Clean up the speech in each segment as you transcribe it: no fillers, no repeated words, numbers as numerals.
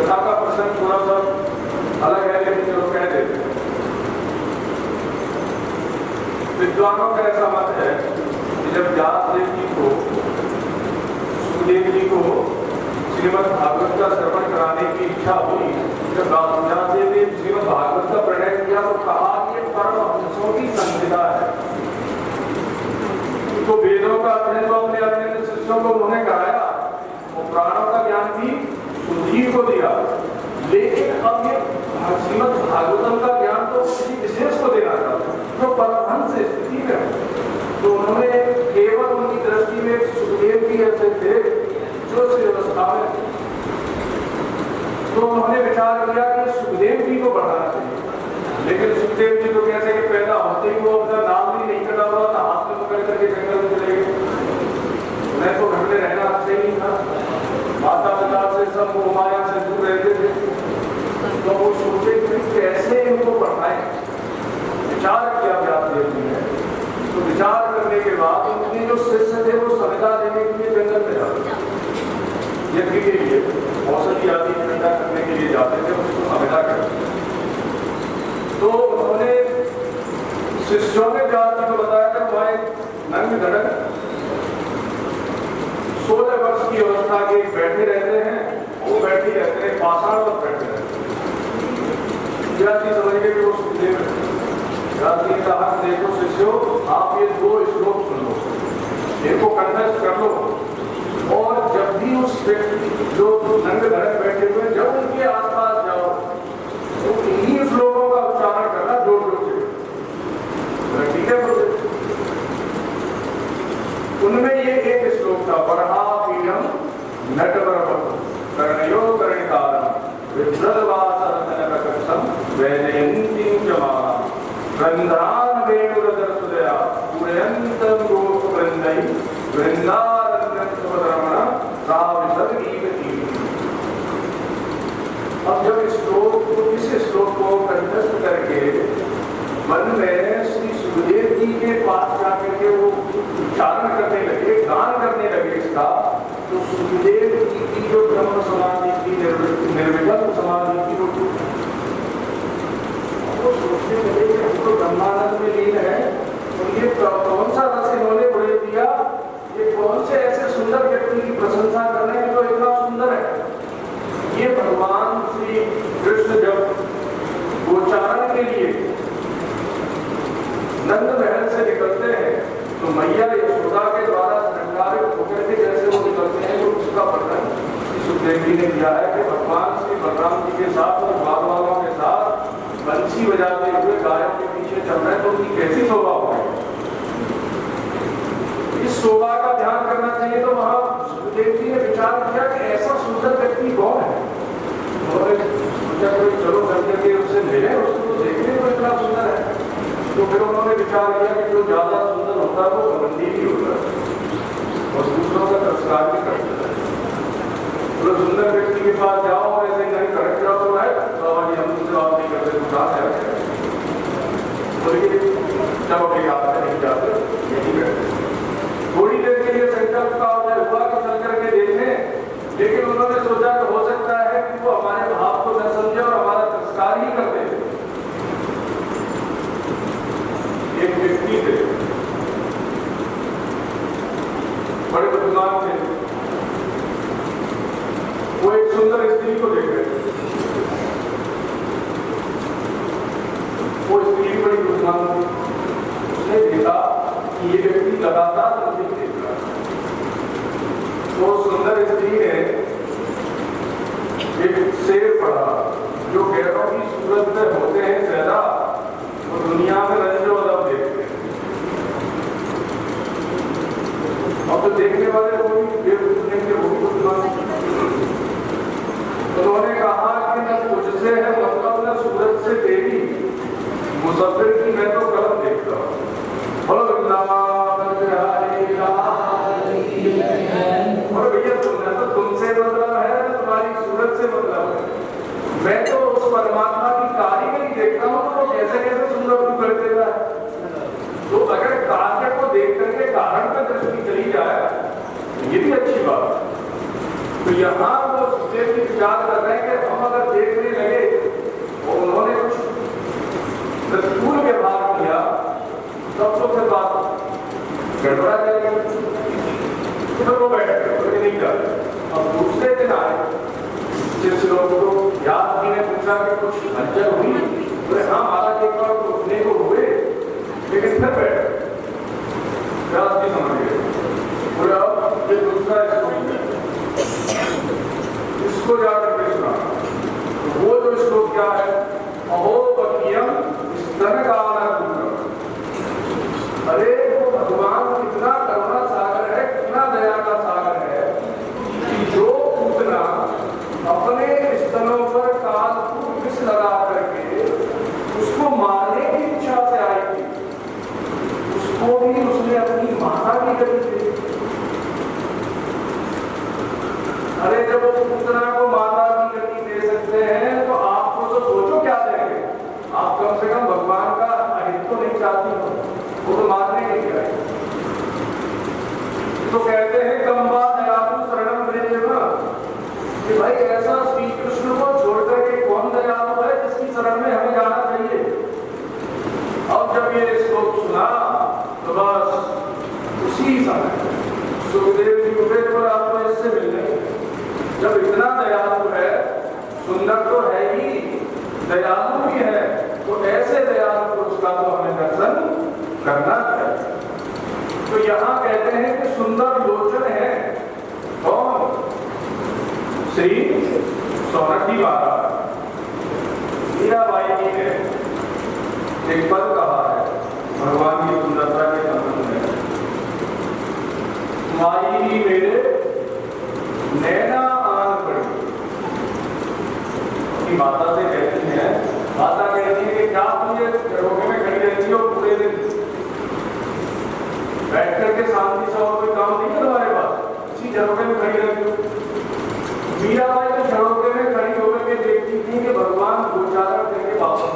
कथा का प्रसंग थोड़ा सा अलग है, लेकिन चलो कह देते हैं। विद्वानों का ऐसा मत है कि जब व्यासदेव जी को, सुखदेव जी को श्रीमद् भागवत का श्रवण कराने की इच्छा हुई, जब व्यासदेव ने श्रीमद् भागवत का प्रणय किया तो कहा कि परमहंसों की संहिता है। तो वेदों का अध्ययन तो अपने अपने शिष्यों को उन्होंने कराया, वो प्राणों का ज्ञान भी सुधीर को दिया, लेकिन अब ये श्रीमद् भागवतम का ज्ञान तो किसी विशेष को देना था जो परमहंस स्थिति में। तो उन्होंने केवल उनकी दृष्टि में सुखदेव जी ऐसे थे जो इस व्यवस्था में, तो उन्होंने विचार किया कि सुखदेव जी को बढ़ाना चाहिए। लेकिन सुखदेव जी तो कैसे कि पैदा होते ही वो अपना नाम भी नहीं कटा हुआ था, हाथ में पकड़ करके जंगल में चले गए। उन्हें तो घर में रहना अच्छा ही नहीं था, माता पिता से सब माया से दूर रहते थे। तो वो सोचे कि कैसे इनको बढ़ाएं, विचार किया व्यासदेव जी ने। तो विचार करने के बाद उनके जो शिष्य थे वो संहिता देने के लिए जंगल में जाते, यज्ञ के लिए औषधि आदि ठंडा करने के लिए जाते थे, उसको संहिता करते। तो उन्होंने शिष्यों ने व्यास जी को बताया कि वहाँ नंग धड़क 16 वर्ष की अवस्था के बैठे रहते हैं, वो बैठे रहते हैं, पाषाण पर बैठे रहते हैं। व्यास जी समझ गए कि वो सुखदेव है। व्यास जी ने कहा देखो शिष्यों, आप ये 2 श्लोक सुन लो, इनको कंठस्थ कर लो, और जब भी उस व्यक्ति जो नंग धड़क बैठे हुए जब उनके आसपास जाओ तो इन्हीं श्लोकों का उच्चारण करना जोर जोर से। ठीक है, उनमें ये एक श्लोक था, वरहा पीडम नटवरपम कर्णयो कर्णिकारम विभ्रदवासरतनकक्षम वैजयन्तीं च माला रन्ध्रान् वेणुरदरसुदया पूरयन्तं गोपवृन्दैः वृन्दारण्यं सुभद्रमण साविसर्गीवती। अब जब इस श्लोक को कंठस्थ करके मन में श्री सुखदेव जी के पास जाकर के वो उच्चारण करने लगे, गान करने लगे इसका, तो सुखदेव जी की जो ब्रह्म समाधि की निर्विकल्प समाधि की वो सोचने लगे कि हम तो ब्रह्मानंद में लीन है, और ये कौन सा रस इन्होंने बड़े दिया, ये कौन से ऐसे सुंदर व्यक्ति की प्रशंसा कर रहे हैं जो इतना सुंदर है। ये भगवान श्री कृष्ण जब गोचारण के लिए नंद महल से निकलते हैं तो मैया यशोदा के द्वारा श्रृंगारित होकर के जैसे वो निकलते हैं, तो उसका वर्णन सुखदेव जी ने किया है कि भगवान श्री बलराम जी के साथ और बाल वालों के साथ बंसी बजाते हुए गायों के पीछे चल रहे हैं, तो उनकी कैसी शोभा हो गई। इस शोभा का ध्यान करना चाहिए। तो वहां सुखदेव जी ने विचार किया कि ऐसा सुंदर व्यक्ति कौन है। उन्होंने सोचा कि चलो चल करके उससे मिले, उसको तो देखने को इतना सुंदर है। तो फिर उन्होंने विचार किया कि जो ज्यादा सुंदर होता है वो घमंडी भी होता है और दूसरों का तिरस्कार भी करता है। तो सुंदर व्यक्ति के पास जाओ और ऐसे नहीं करके जाओ तो है बाबा जी हम तुमसे बात नहीं करते, तो कहाँ से आते हैं, बोलिए जब अपनी बात नहीं जाते यही करते। थोड़ी देर के लिए संकल्प का हुआ कि चल करके देखें, लेकिन उन्होंने सोचा कि हो सकता है कि वो हमारे भाव को न समझे और हमारा तिरस्कार ही कर दे। एक व्यक्ति थे, बड़े बुद्धिमान थे, वो एक सुंदर स्त्री को देख रहे थे। वो स्त्री बड़ी बुद्धिमान थी, उसने देखा कि ये व्यक्ति लगातार मुझे देख रहा है। तो सुंदर स्त्री ने एक शेर पढ़ा जो गैरों की सूरत में होते हैं ज्यादा, वो दुनिया में रंजो अदब देखते हैं। अब तो देखने वाले वो भी बुद्धिमान। उन्होंने कहा कि न तुझसे है मतलब न सूरत से तेरी, मुसफिर की मैं तो कलम देखता हूँ। और भैया तुमने तो तुमसे मतलब है, तुम्हारी सूरत से मतलब है। मैं तो उस परमात्मा की कारीगरी देखता हूँ, तो वो कैसे कैसे सुंदर रूप कर देता है। तो अगर कार्य को देख करके कारण पर दृष्टि चली जाए ये भी अच्छी बात है। तो यहाँ वो विचार कर रहे हैं कि हम गड़बड़ा जाएगा। तो वो बैठ गए, तो नहीं जाते। अब दूसरे दिन आए, जिस लोगों को याद जी ने पूछा कि कुछ हलचल हुई, बोले हाँ महाराज एक बार तो उठने को हुए, लेकिन फिर बैठ गए। व्यास जी समझ गए, बोले अब ये दूसरा इसको जाकर के सुना। तो वो जो श्लोक क्या है, अहो पतियम स्तनगाना पुत्रम। अरे वो भगवान कितना करुणा सागर है, कितना दया का सागर है कि जो पूतना अपने स्तनों पर काल विष लगा करके उसको मारने की इच्छा से आई थी, उसको भी उसने अपनी माता की गति दी। अरे जब वो पूतना को माता की गति दे सकते हैं तो आपको तो सोचो क्या देंगे। आप कम से कम भगवान का अहित तो नहीं चाहती हो, वो तो मारने के लिए आए। तो कहते हैं कम्बा दयालु शरणम ब्रजेम, कि भाई ऐसा श्री कृष्ण को छोड़ करके कौन दयालु है जिसकी शरण में हमें जाना चाहिए। अब जब ये श्लोक सुना तो बस उसी समय सुखदेव जी उठे तो आप तो इससे मिलने, जब इतना दयालु है, सुंदर तो है ही, दयालु भी है, तो ऐसे दयालु पुरुष का तो हमें दर्शन करना चाहिए। तो यहाँ कहते हैं कि सुंदर लोचन है कौन? श्री सौनक जी महाराज। मीराबाई जी ने एक पद कहा है भगवान की सुंदरता के संबंध में, माई मेरे नैना आन पड़ी। अपनी माता से कहती है, माता कहती है कि क्या तुझे रोके में खड़ी रहती हो पूरे दिन, बैठ करके शांति से और कोई काम नहीं है तुम्हारे पास, इसी झरोके में खड़ी रहती हो। मीराबाई तो झरोके में खड़ी होकर के देखती थी कि भगवान गोचारण करके वापस आ।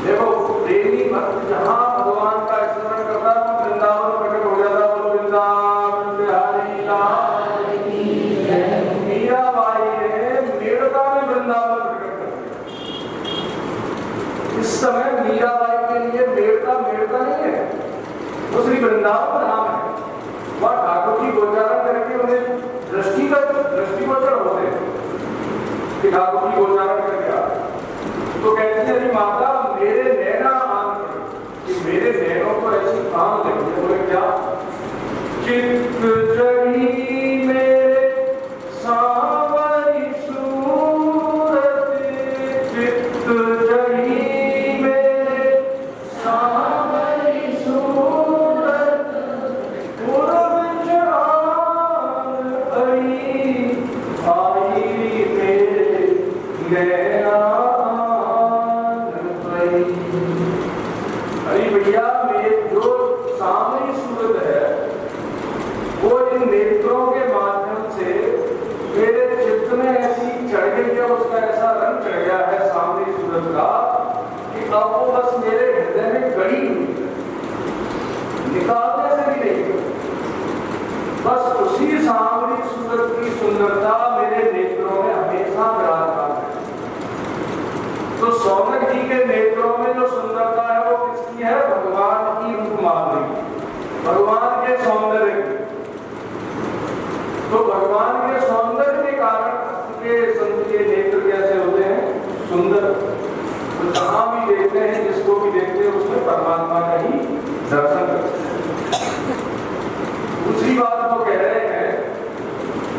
देखो प्रेमी भक्त जहाँ भगवान का स्मरण करता है तो वृंदावन प्रकट हो जाता है। वृंदावन बिहारी लाल की जय। मीराबाई ने मेड़ता में वृंदावन प्रकट कर दिया। इस समय मीराबाई के लिए मेड़ता मेड़ता नहीं है, वो श्री वृंदावन धाम है। वह ठाकुर जी गोचारण करके उन्हें दृष्टिगोचर होते हैं कि ठाकुर जी गोचारण कर गया। तो कहती है माता मेरे नैना आन पड़ी, कि मेरे नैनों को ऐसी आन लगी। बोले क्या? चित्त जगी मेरे सांवरी सूरत, चित्त जगी मेरे सांवरी सूरत, पूरब चान आई मेरे नैना। अरे भैया मेरे जो सामने सूरत है वो इन नेत्रों के माध्यम से मेरे चित्त में ऐसी चढ़ गई है, उसका ऐसा रंग चढ़ गया है सामने सूरत का कि अब वो बस मेरे हृदय में गड़ी हुई है, निकालने से भी नहीं। बस उसी सामने सूरत की सुंदरता मेरे नेत्रों में हमेशा विराजमान है। तो सौनक जी के नेत्रों में जो सुंदरता है वो किसकी है? भगवान की रूप माधुरी, भगवान के सौंदर्य की। तो भगवान के सौंदर्य के कारण के संत के नेत्र कैसे होते हैं? सुंदर। तो जहां भी देखते हैं, जिसको भी देखते हैं, उसमें परमात्मा का ही दर्शन करते हैं। दूसरी बात वो कह रहे हैं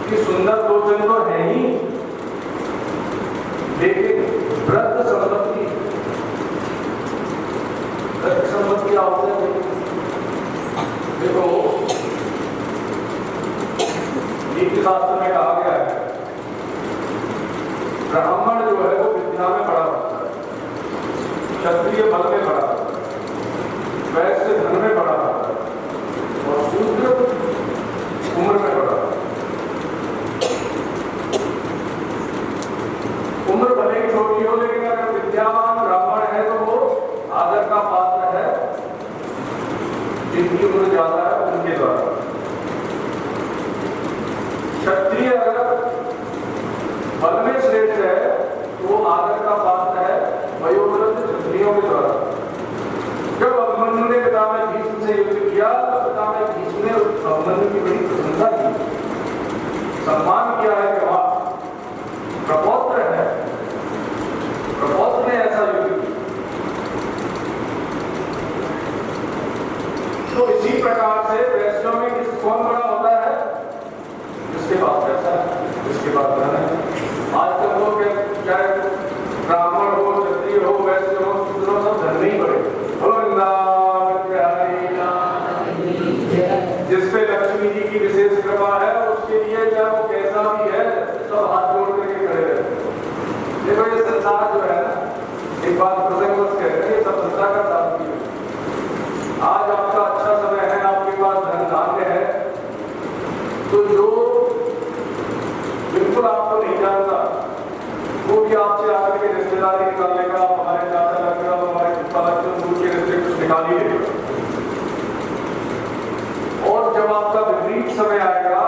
कि सुंदर लोचन तो है ही, लेकिन व्रत संपत्ति, व्रत संपत्ति क्या होता है? देखो नीति शास्त्र में कहा गया है ब्राह्मण जो है वो विद्या में बड़ा होता है, क्षत्रिय बल में बड़ा होता है, वैश्य धन में बड़ा होता है, और शूद्र उम्र में बड़ा होता है। उम्र भले ही छोटी हो, लेकिन अगर विद्यावान ब्राह्मण है तो वो आदर का पात्र है, जिनकी उम्र ज्यादा है उनके द्वारा। क्षत्रिय अगर बल में श्रेष्ठ है तो वो आदर का पात्र है वयोवृद्ध क्षत्रियों के द्वारा। जब अभिमन्यु ने पितामह भीष्म से युद्ध किया तो पितामह भीष्म ने उस अभिमन्यु की बड़ी प्रशंसा की, सम्मान किया है कि वाह प्रपौत्र है, प्रपौत्र ने ऐसा युद्ध किया। तो इसी प्रकार से वैश्यों में कौन बड़ा होता है? जिसके पास पैसा है, जिसके पास धन है। आजकल लोग चाहे ब्राह्मण हो, क्षत्रिय हो, वैश्य हो, शूद्र हो, सब धन नहीं पड़े। जिस पे लक्ष्मी जी की विशेष कृपा है उसके लिए चाहे वो कैसा भी है सब हाथ जोड़ करके खड़े रहते। देखो ये संसार जो है ना, एक बात प्रसंगवश कहते हैं, ये सब संसार का साथी है। आज आपका अच्छा समय है, आपके पास धन धान्य है, तो जो बिल्कुल आपको नहीं जानता वो भी आपसे आकर के रिश्तेदारी निकाल लेगा, हमारे चाचा लगेगा, हमारे पिता लगेगा, दूर के रिश्ते कुछ निकाल ही लेगा। और जब आपका विपरीत समय आएगा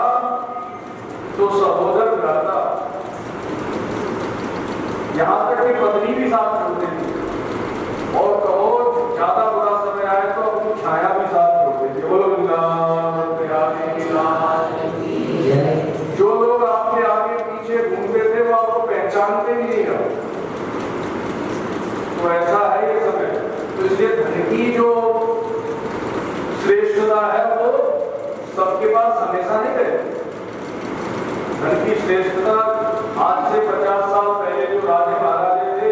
तो सहोदर भ्राता, यहां तक कि पत्नी भी साथ छोड़ देती, और कहो ज्यादा बुरा समय आए तो अपनी छाया भी साथ छोड़ देती। बोलो जो लोग आपके आगे पीछे घूमते थे वो आपको पहचानते भी नहीं है। तो ऐसा है ये समय। तो इसलिए धन की जो श्रेष्ठता है वो सबके पास हमेशा नहीं रहेगी। धन की श्रेष्ठता आज से 50 साल पहले जो राजे महाराजे थे,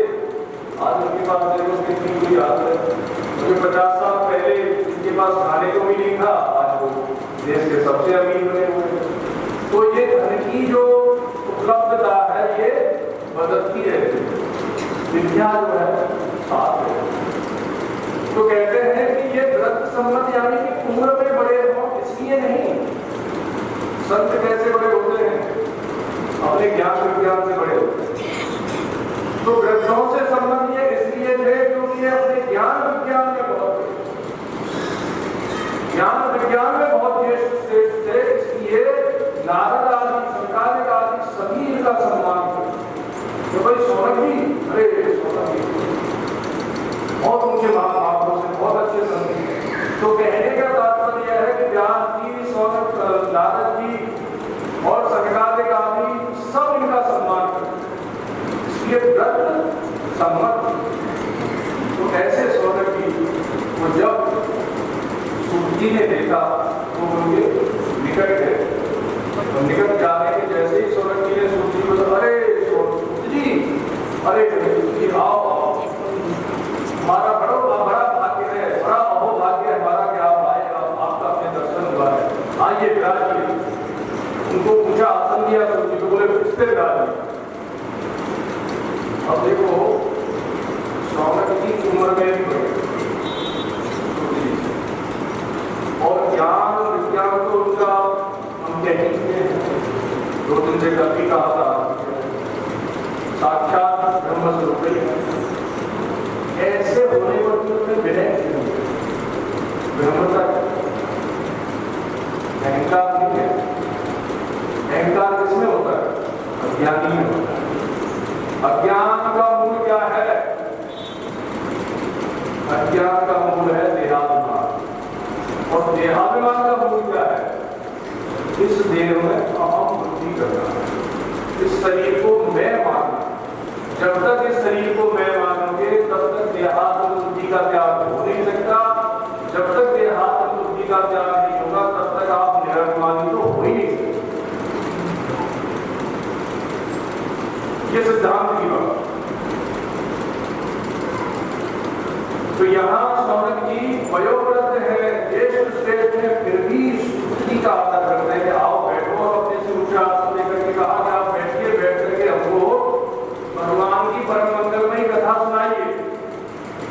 आज उनके पास देखो कितनी बुरी हालत है। मुझे 50 साल पहले इनके पास खाने को भी नहीं था, आज वो देश के सबसे अमीर बने हुए। तो ये धन की जो उपलब्धता है ये बदलती रहती है, विद्या जो है साथ है। तो कहते हैं कि ये व्रत सम्मत यानी कि उम्र में बड़े हो इसलिए नहीं। संत कैसे बड़े होते हैं? अपने ज्ञान विज्ञान से बड़े होते हैं। तो वृद्धों से संबंध ये इसलिए थे क्योंकि ये अपने ज्ञान विज्ञान में बहुत ज्येष्ठ श्रेष्ठ थे, इसलिए नारद आदि, संकालिक आदि सभी इनका सम्मान किया। तो भाई सोनक जी, अरे सोनक जी बहुत ऊंचे महापुरुष से बहुत अच्छे संत। तो कहने का तात्पर्य यह है कि व्यास जी, सौनक, नारद जी और संकालिक आदि सब इनका सम्मान करते, इसलिए व्रत सम्मत। तो ऐसे सौनक जी वो जब सूत जी ने देखा तो उनके निकट गए, और निकट जाने के जैसे ही सौनक जी ने सूत जी को तो अरे सूत जी, अरे जी आओ, हमारा बड़ा भाग्य है, बड़ा अहोभाग्य है हमारा कि आप आए, आपका अपने दर्शन हुआ है, आइए विराजिए। उनको पूछा, आसन दिया, तो बोले किससे विराजिए। अब देखो सौनक की उम्र में भी बढ़े और ज्ञान विज्ञान तो उनका हम कहेंगे 2 दिन से कभी कहा था साक्षात ब्रह्म स्वरूप है। ऐसे होने पर भी उसमें विनय ब्रह्मता, अहंकार नहीं है। अहंकार किसमें होता है? अज्ञानी में होता है। अज्ञान का मूल क्या है? अज्ञान का मूल है देहाभिमान, और देहाभिमान का मूल क्या है? इस देह में अहम बुद्धि करना, इस शरीर को मैं मानना। जब तक इस शरीर को मैं मानोगे तब तक देहात्म बुद्धि का त्याग हो नहीं सकता। जब तक देहात्म बुद्धि का त्याग नहीं होगा तब तक आप निरभिमानी तो हो ही नहीं सकते। ये सिद्धांत की बात। तो यहाँ सौनक जी वयोवृद्ध है, ज्येष्ठ श्रेष्ठ है, फिर भी बुद्धि का आदर करते हैं कि आओ बैठो, और अपने से ऊंचा आसन लेकर के कहा कि आप बैठिए, बैठ करके हमको भगवान की परम मंगलमयी कथा सुनाइए।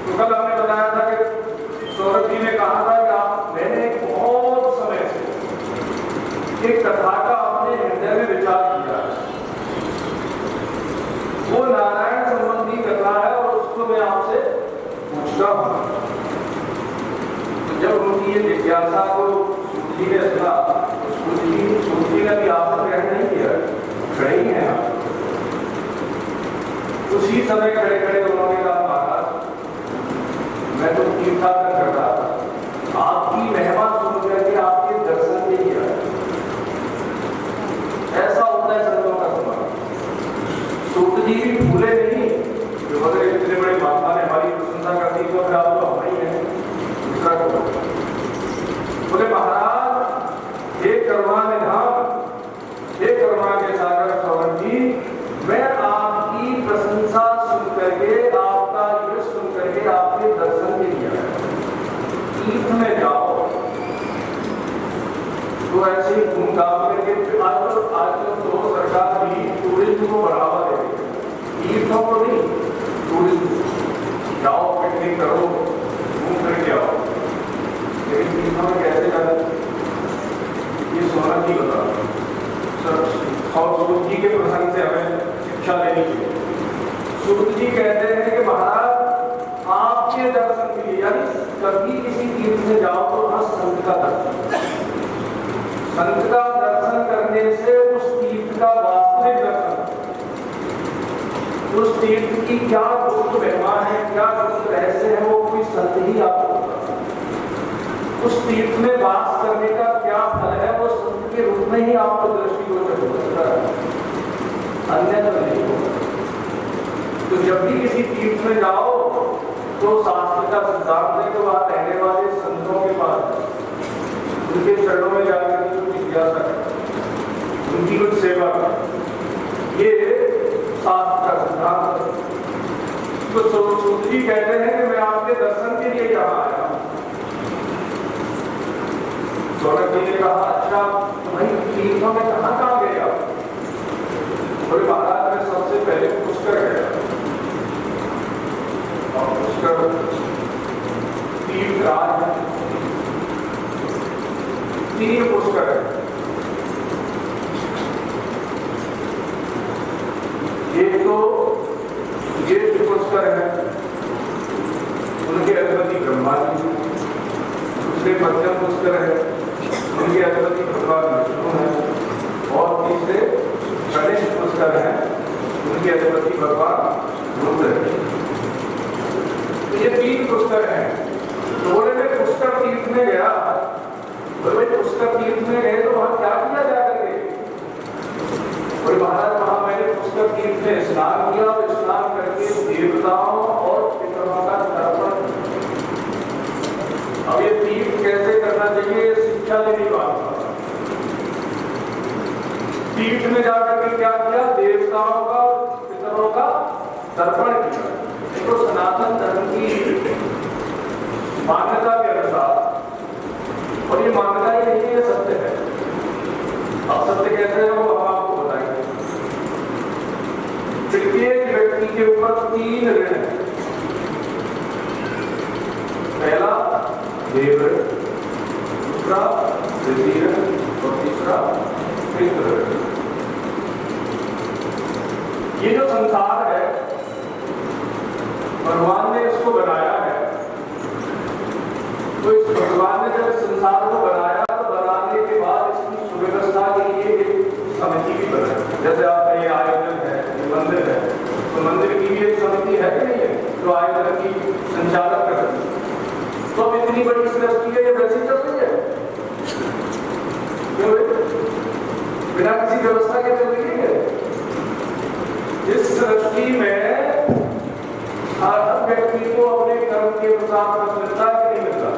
तो कल हमने बताया था कि सौरभ जी ने कहा था कि आप, मैंने बहुत समय से एक कथा का अपने हृदय में विचार किया है, वो नारायण संबंधी कथा है और उसको मैं आपसे पूछता हूं। तो जब उनकी ये जिज्ञासा को सूत जी ने सुना, तो सूत जी ने भी आसन ग्रहण नहीं किया, खड़े ही हैं आप। उसी समय खड़े खड़े उन्होंने कहा, महाराज मैं तो तीर्थाटन कर रहा था, मैं आपकी प्रशंसा सुन करके, आपका यश सुन करके आपके दर्शन के लिए आया। तीर्थ में जाओ तो ऐसे ही घूमघाम करके आजकल तो सरकार भी टूरिज्म को बढ़ावा दे रही है, तीर्थों को नहीं, टूरिज्म। जाओ, पिकनिक करो, घूम करके आओ, लेकिन तीर्थों में कैसे जाना ये सोना जी बता। और सूत जी के प्रसंग से हमें शिक्षा लेनी चाहिए। सूत जी कहते हैं कि महाराज आपके दर्शन के लिए, यानी कभी किसी तीर्थ में जाओ तो वहां संत का दर्शन, संत का दर्शन करने से उस तीर्थ का वास्तविक दर्शन, उस तीर्थ की क्या गुप्त महिमा है, क्या गुप्त रहस्य है, वो कोई संत ही आपको बता सकता। उस तीर्थ में वास करने का क्या फल है, वो संत के रूप में ही आपको दृष्टिगोचर हो सकता है, अन्यथा नहीं होगा। तो जब भी किसी तीर्थ में जाओ तो शास्त्र का सिद्धांत है कि वहां रहने वाले संतों के पास, उनके चरणों में जाकर के कुछ जिज्ञासा करें, उनकी कुछ सेवा करें, ये शास्त्र का सिद्धांत है। तो सूत जी कहते हैं कि मैं आपके दर्शन के लिए यहाँ आया। सौनक जी ने कहा, अच्छा तुम्हारी तीर्थों में कहाँ गए आप? बोले महाराज मैं सबसे पहले पुष्कर गया, और पुष्कर तीर्थराज है, 3 पुष्कर है। एक तो ज्येष्ठ पुष्कर है, उनके अधिपति ब्रह्मा जी, दूसरे मध्यम पुष्कर है, उनके अधिपति भगवान विष्णु है, और तीसरे गणेश पुष्कर है, उनके अधिपति भगवान रुद्र है। तो ये 3 पुष्कर हैं। तो बोले मैं पुष्कर तीर्थ में गया। बोले पुष्कर तीर्थ में गए तो वहां क्या किया जा करके? बोले महाराज वहां मैंने पुष्कर तीर्थ में स्नान किया, और स्नान करके देवताओं और पितरों का तर्पण। अब ये तीर्थ कैसे करना चाहिए, शिक्षा लेने बात। तीर्थ में जाकर के क्या किया, देवताओं का, पितरों का तर्पण किया। तो सनातन धर्म की मान्यता के अनुसार, और ये मान्यता ही नहीं है, सत्य है। अब सत्य कैसे है वो हम आपको बताएंगे। प्रत्येक व्यक्ति के ऊपर 3 ऋण है। पहला देव ऋण, दूसरा ऋषि ऋण, और तीसरा पितृ ऋण। ये जो संसार है, भगवान ने इसको बनाया है। तो इस भगवान ने जब संसार को बनाया तो बनाने के बाद इसकी सुव्यवस्था के लिए एक समिति भी बनाई। जैसे आपका ये आयोजन है, ये मंदिर है, तो मंदिर की भी एक समिति है कि नहीं है, जो आयोजन की संचालक करती है। तो अब इतनी बड़ी सृष्टि है, ये वैसे चल रही है क्यों? बिना किसी व्यवस्था के चल रही है। इस सृष्टि में हर व्यक्ति को अपने कर्म के अनुसार मिलता है कि नहीं मिलता?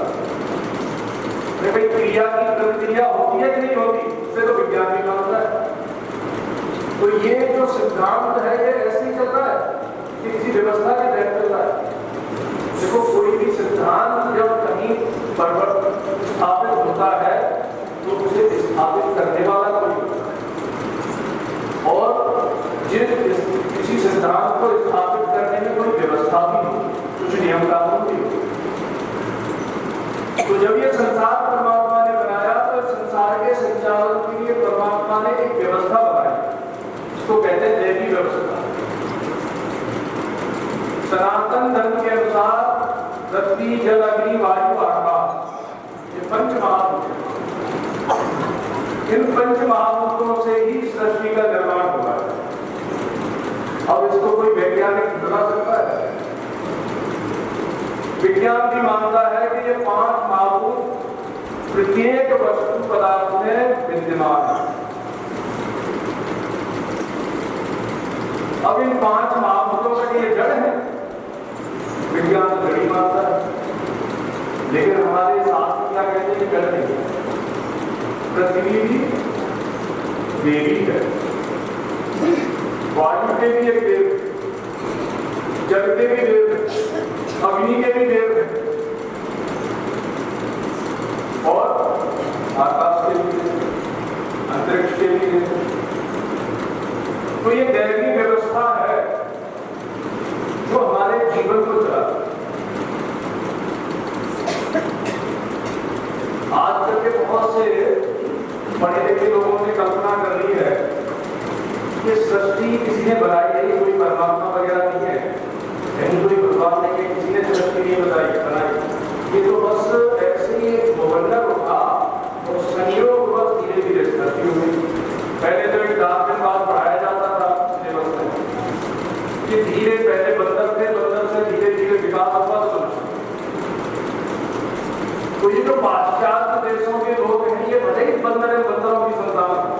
भाई क्रिया की प्रक्रिया होती है कि नहीं होती? इससे तो विज्ञान भी मानता है। तो ये जो सिद्धांत है ये ऐसे ही चल रहा है कि किसी व्यवस्था के तहत चल रहा है। देखो कोई भी सिद्धांत जब कहीं परिवर्तन स्थापित होता है तो उसे स्थापित करने वाला कोई होता है, और किसी सिद्धांत को स्थापित करने में कोई व्यवस्था भी नहीं, कुछ नियम कानून भी हो। तो जब ये संसार परमात्मा ने बनाया तो संसार के संचालन के लिए परमात्मा ने एक व्यवस्था बनाई, इसको कहते हैं दैवी व्यवस्था। सनातन धर्म के अनुसार पृथ्वी, जल, अग्नि, वायु, आकाश, ये 5 महाभूत हैं। इन 5 महाभूतों से ही सृष्टि का निर्माण हुआ है। अब इसको कोई वैज्ञानिक बता सकता है? विज्ञान भी मानता है कि ये 5 महाभूत प्रत्येक वस्तु पदार्थ में विद्यमान है। अब इन 5 महाभूतों का ये जड़ है, विज्ञान तो जड़ ही मानता है, लेकिन हमारे शास्त्र क्या कहते हैं? जड़ नहीं है। पृथ्वी भी देवी है, के भी एक देव, जल के भी देव, अग्नि के भी देव है और आकाश के भी देव, अंतरिक्ष के भी देव। तो ये दैवीय व्यवस्था है जो हमारे जीवन को चलाती है। आजकल के बहुत से पढ़े लिखे लोगों ने कल्पना कर ली है कि सृष्टि किसी ने बनाई नहीं, कोई परमात्मा वगैरह नहीं है, कहीं कोई भगवान नहीं है, किसी ने सृष्टि नहीं बनाई। ये तो बस ऐसे ही मोहल्ला उठा और संयोगवश धीरे धीरे सृष्टि हुई। पहले तो एक 10 दिन बाद पढ़ाया जाता था सिलेबस में कि धीरे पहले बंदर थे, बंदर से धीरे धीरे विकास हुआ मनुष्य। तो ये जो पाश्चात्य देशों के लोग हैं ये भले ही बंदर है, बंदरों की संतान है,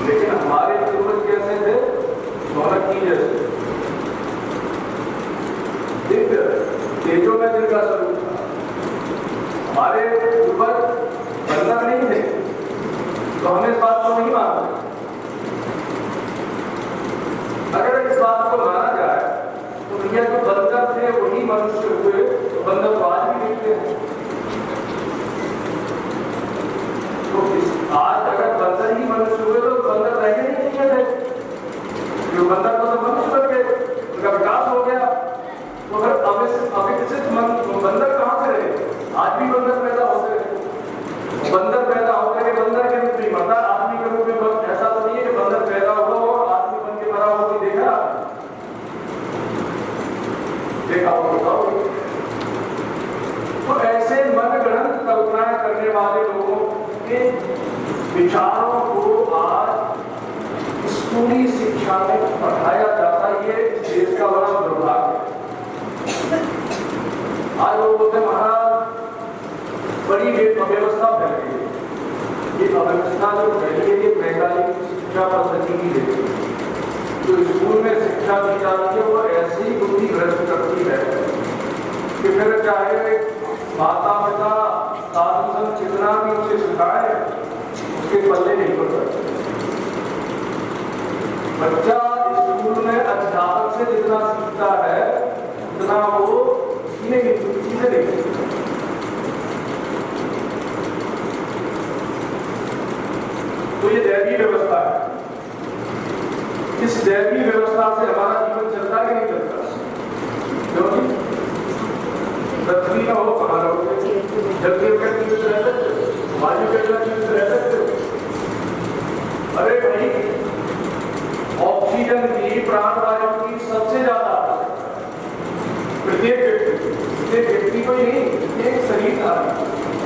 लेकिन हमारे पूर्वज कैसे थे? सोनकी जैसे दिव्य तेजों में जिनका स्वरूप था। हमारे पूर्वज बंदर नहीं थे, तो हमें इस बात को नहीं मानते। अगर इस बात को माना जाए तो भैया जो बंदर थे वही मनुष्य हुए, तो बंदर तो आज भी दिखते हैं। तो आज अगर बंदर ही मनुष्य हुए तो बंदर रह नहीं चाहिए थे, जो बंदर तो मनुष्य बन गए, उनका विकास हो गया। तो अगर अविकसित बंदर कहाँ से रहे? आज भी बंदर पैदा होते रहे। बंदर पैदा होकर के बंदर के रूप में मरता, आदमी के रूप में ऐसा तो नहीं है कि बंदर पैदा हुआ और आदमी बन के मरा हो। देखा हो बताओ। तो ऐसे मनगढ़ंत कल्पनाएं करने वाले लोगों के विचारों को आज स्कूली शिक्षा में पढ़ाया जाता है। ये देश का बड़ा दुर्भाग्य है। आज लोग बोलते महाराज बड़ी अव्यवस्था फैल गई है। ये अव्यवस्था जो फैली है ये वैज्ञानिक शिक्षा पद्धति की है। जो स्कूल में शिक्षा दी जाती है वो ऐसी बुद्धि भ्रष्ट करती है कि फिर चाहे माता पिता साधु संत कितना भी उसे सिखाए उसके पल्ले नहीं पड़ सकते। बच्चा स्कूल में अध्यापक से जितना सीखता है उतना वो सीखने किसी से नहीं सीखता। तो ये दैवीय व्यवस्था है। इस दैवीय व्यवस्था से हमारा जीवन चलता कि नहीं चलता? क्योंकि पृथ्वी का हो कहाँ रहोगे? जल के ऊपर जीवित रह सकते हो, वायु के ऊपर जीवित रह सकते हो। अरे भाई ऑक्सीजन की प्राणवायु की सबसे ज्यादा प्रत्येक व्यक्ति को ही नहीं, एक शरीर था,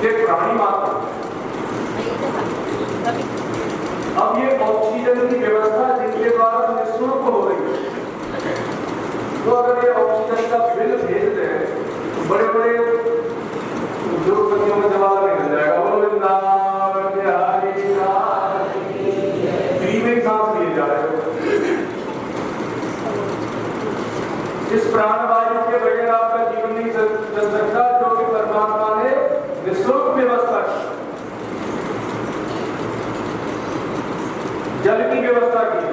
एक प्राणी मात्र। अब ये ऑक्सीजन की व्यवस्था जिनके द्वारा निःशुल्क हो रही है, तो अगर ये ऑक्सीजन का बिल भेज दें बड़े बड़े उद्योगपतियों में जवाब नहीं मिल जाएगा। वो वृंदावन बिहारी फ्री में सांस लिए जा रहे हो। इस प्राणवायु के बगैर आपका जीवन नहीं चल सकता, जो कि परमात्मा ने निःशुल्क व्यवस्था की। जल की व्यवस्था की है।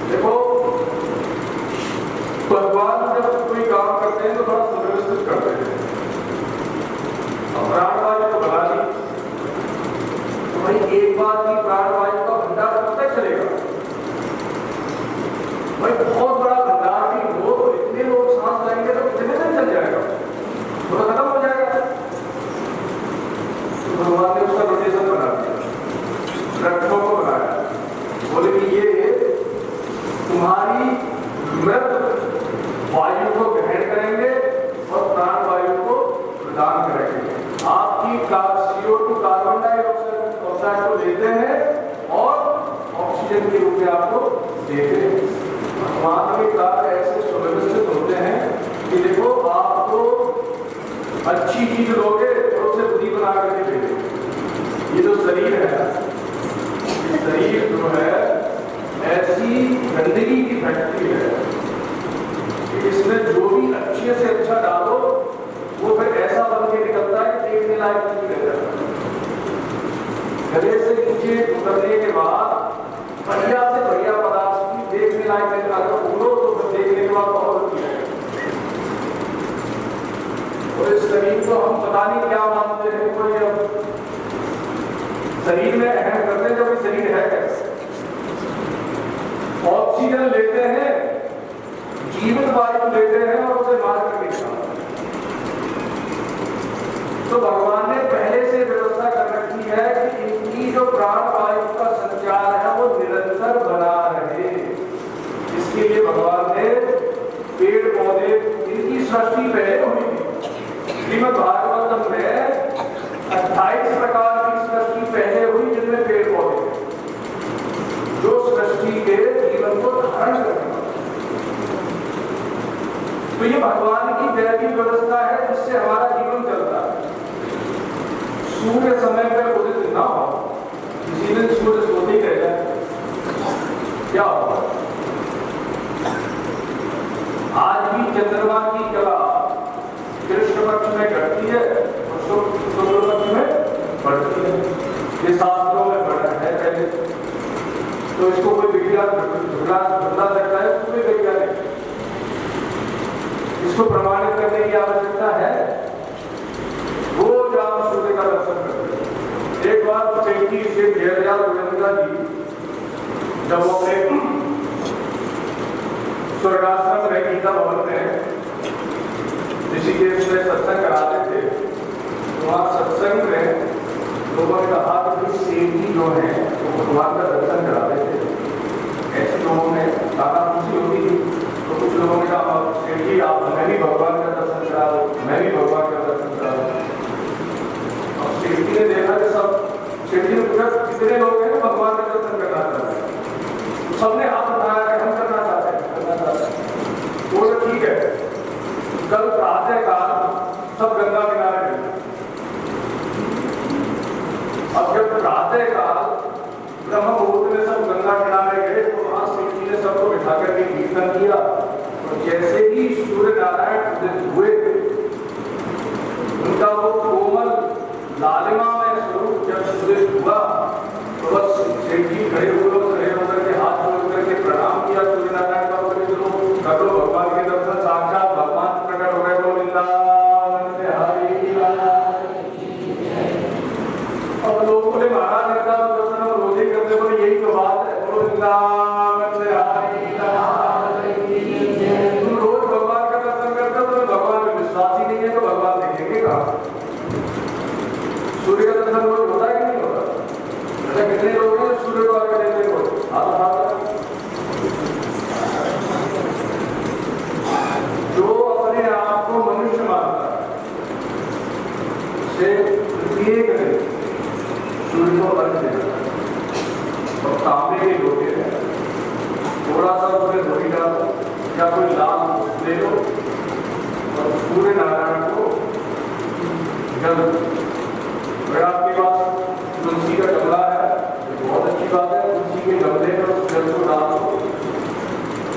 देखो भगवान जब कोई काम करते हैं तो बड़ा सुव्यवस्थित करते हैं। और प्राणवायु को बढ़ा दी तो भाई एक बार की प्राणवायु का भंडार कब तक चलेगा? भाई बहुत बड़ा भंडार भी हो तो इतने लोग सांस लेंगे तो कितने दिन चल जाएगा? वो तो खत्म हो जाएगा। तो भगवान ने उसका रोटेशन बना दिया, वृक्षों को बनाया। बोले कि ये तुम्हारी मृत वायु को ग्रहण करेंगे और प्राण वायु को प्रदान करेंगे। आपकी CO2 कार्बन डाइऑक्साइड को लेते हैं और ऑक्सीजन के रूप में आपको देते हैं। भगवान के कार्य ऐसे सुव्यवस्थित होते हैं कि देखो आपको अच्छी चीज लोगे तो उसे बुद्धि बना करके देंगे। ये जो शरीर है, शरीर जो है ऐसी गंदगी की फैक्ट्री है कि इसमें जो भी अच्छे से अच्छा डालो वो फिर ऐसा बन के निकलता है कि देखने लायक नहीं रह जाता। गले से नीचे उतरने के बाद बढ़िया से बढ़िया पदार्थ की वैज्ञानिक क्या मानते हैं, कोई अब शरीर में अहम करते हैं, जब शरीर है कैसे, ऑक्सीजन लेते हैं, जीवित वायु लेते हैं और उसे मार करके निकालते हैं। तो भगवान ने पहले से व्यवस्था कर रखी है कि इनकी जो प्राण वायु का संचार है वो निरंतर बना रहे। इसके लिए भगवान ने पेड़ पौधे, इनकी सृष्टि पहले हुई थी। श्रीमद् भागवतम में 28 प्रकार की सृष्टि पहले हुई, जिनमें पेड़ पौधे जो सृष्टि के जीवन को धारण करने वाले। तो ये भगवान की दैवीय व्यवस्था है जिससे हमारा जीवन चलता है। सूर्य समय पर उदित ना हो, किसी दिन सूर्य सोते ही रह जाए, क्या होगा? आज भी चंद्रमा की कला कृष्ण पक्ष में घटती है और शुक्ल पक्ष में बढ़ती है। ये शास्त्रों में बढ़ा है पहले, तो इसको कोई विज्ञान बदला सकता है, कोई वैज्ञानिक इसको प्रमाणित करने की आवश्यकता है। रोज आप सूर्य का दर्शन करते हैं। एक बार चैती से जयदयाल गोविंदा जी जब वो अपने स्वर्गाश्रम में गीता भवन में ऋषिकेश में सत्संग कराते थे, तो वहाँ सत्संग में लोगों ने कहा कि सेठ जी जो है वो भगवान का दर्शन कराते थे। ऐसे लोगों ने कहा खुशी होती थी, तो कुछ लोगों ने कहा सेठ जी आप हमें भी भगवान का दर्शन कराओ, मैं भी भगवान का दर्शन कराओ। अब सेठ जी ने देखा कि सब, सेठ जी ने पूछा कितने लोग हैं भगवान का दर्शन करना चाहते हैं? सबने हाथ उठाया कि हम करना चाहते हैं। तो ठीक है, कल प्रातः काल सब गंगा किनारे गए। अब जब प्रातः काल ब्रह्म मुहूर्त में सब गंगा किनारे गए, तो वहां शिव जी ने सबको बिठा करके कीर्तन किया। और जैसे ही सूर्य नारायण उदित हुए, उनका वो कोमल लालिमा में स्वरूप जब उदित हुआ, तो बस शिव जी खड़े होकर के हाथ जोड़ करके प्रणाम किया सूर्य नारायण का, कर लो भगवान के दर्शन, साक्षात भगवान प्रकट हो गए। तो वृंदावन से हरि अब लोगों ने महाराज का दर्शन और रोजे करते बोले यही तो बात है, बोलो वृंदावन से हरि। तुम रोज भगवान का दर्शन करते हो, तुम्हें भगवान में विश्वास ही नहीं है, तो भगवान देखेंगे कहाँ? सूर्य का दर्शन रोज होता है कि नहीं होता? अच्छा कितने लोग हैं सूर्य को आगे देखते हो? जो अपने आप को मनुष्य मानता है उसे प्रत्येक दिन सूर्य को अर्घ देना है। और तांबे के लोटे में थोड़ा सा उसमें धोई डालो या कोई लाल ले लो और सूर्य नारायण को जल। अगर आपके पास तुलसी का गमला है तो बहुत अच्छी बात है, तुलसी के गमले में उस जल को डाल दो,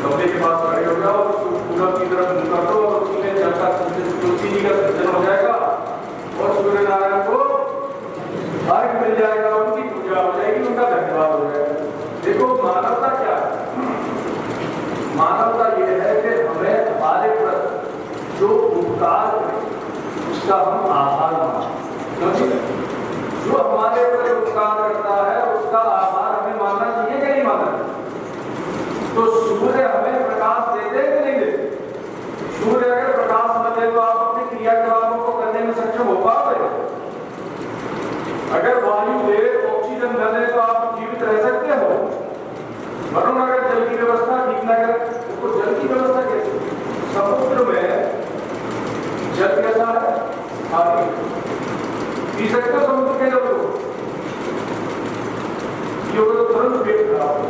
गमले के पास खड़े हो जाओ, पूरब की तरफ मुंह कर दो और उसी में जल का तुलसी जी का सृजन हो जाएगा और सूर्य नारायण को अर्घ मिल जाएगा, उनकी पूजा हो जाएगी, उनका धन्यवाद हो जाएगा। देखो मानवता क्या है? मानवता यह है कि हमें हमारे प्रति जो उपकार उसका हम आभार मानें। जो हमारे प्रति उपकार करता है उसका आभार हमें मानना चाहिए कि नहीं मानना? तो सूर्य हमें प्रकाश देते कि नहीं देते? सूर्य अगर प्रकाश न दे तो आप अपनी क्रियाकलापों को करने में सक्षम हो पाओगे? अगर वायु दे, ऑक्सीजन न दे तो आप जीवित रह सकते हो? वरुण अगर जल की व्यवस्था ठीक न करे तो जल की व्यवस्था कैसे? समुद्र में जल कैसा है? खाली पी सकते हो समुद्र के जल को? ये तो तुरंत पेट खराब हो।